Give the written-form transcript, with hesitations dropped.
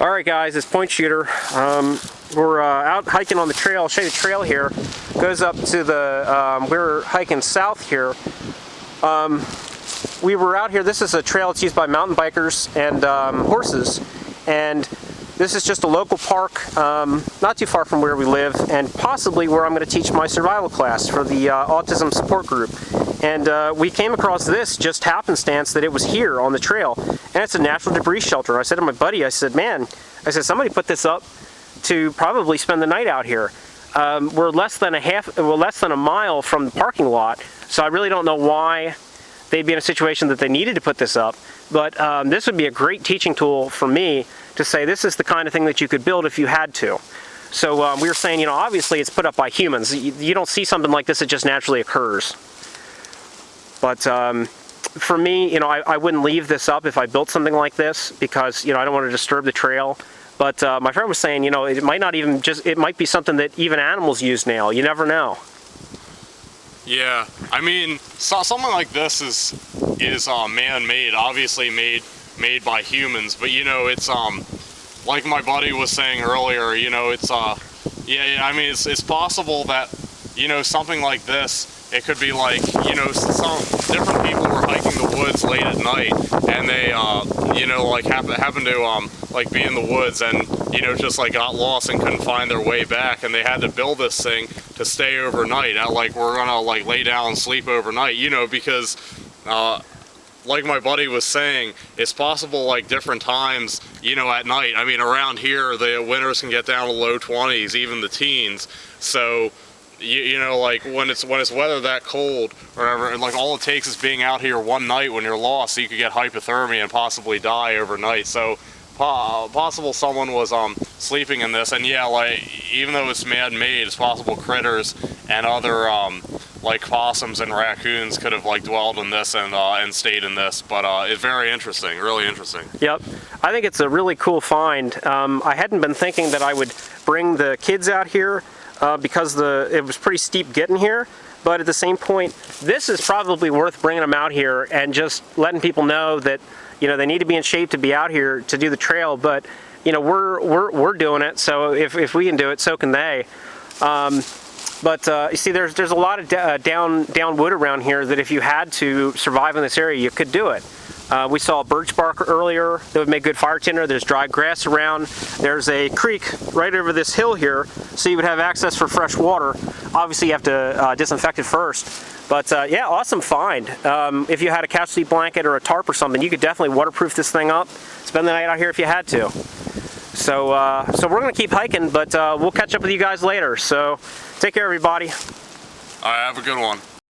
Alright guys, it's Point Shooter. We're out hiking on the trail. I'll show you the trail here. Goes up to the, we're hiking south here. We were out here, this is a trail that's used by mountain bikers and horses. And this is just a local park, not too far from where we live, and possibly where I'm going to teach my survival class for the autism support group. And we came across this just happenstance that it was here on the trail, and it's a natural debris shelter. I said to my buddy, I said, man, I said, somebody put this up to probably spend the night out here. We're less than a mile from the parking lot, so I really don't know why they'd be in a situation that they needed to put this up. But this would be a great teaching tool for me to say this is the kind of thing that you could build if you had to. So we were saying, you know, obviously it's put up by humans. You don't see something like this, it just naturally occurs. But for me, you know, I wouldn't leave this up if I built something like this because, you know, I don't want to disturb the trail. But my friend was saying, you know, it might not even just, it might be something that even animals use now. You never know. Yeah, I mean, something like this is man-made, obviously made by humans, but you know, it's like my buddy was saying earlier, you know, it's yeah, I mean, it's possible that, you know, something like this, it could be like, you know, some different people were hiking the woods late at night, and they, you know, like happened to like be in the woods, and you know, just like got lost and couldn't find their way back, and they had to build this thing to stay overnight. Like, we're gonna like lay down and sleep overnight, you know, because like my buddy was saying, it's possible like different times, you know, at night. I mean, around here the winters can get down to low 20s, even the teens. So you know, like when it's weather that cold or whatever, and like all it takes is being out here one night when you're lost, so you could get hypothermia and possibly die overnight. So possible someone was sleeping in this, and yeah, like even though it's man-made, it's possible critters and other like possums and raccoons could have like dwelled in this and stayed in this. But it's very interesting, really interesting. Yep, I think it's a really cool find. I hadn't been thinking that I would bring the kids out here because it was pretty steep getting here. But at the same point, this is probably worth bringing them out here and just letting people know that, you know, they need to be in shape to be out here to do the trail. But you know, we're doing it, so if we can do it, so can they. But you see, there's a lot of down wood around here that if you had to survive in this area, you could do it. We saw birch bark earlier that would make good fire tinder. There's dry grass around. There's a creek right over this hill here, so you would have access for fresh water. Obviously, you have to disinfect it first. But yeah, awesome find. If you had a couch seat blanket or a tarp or something, you could definitely waterproof this thing up. Spend the night out here if you had to. So we're gonna keep hiking, but we'll catch up with you guys later. So take care, everybody. All right, have a good one.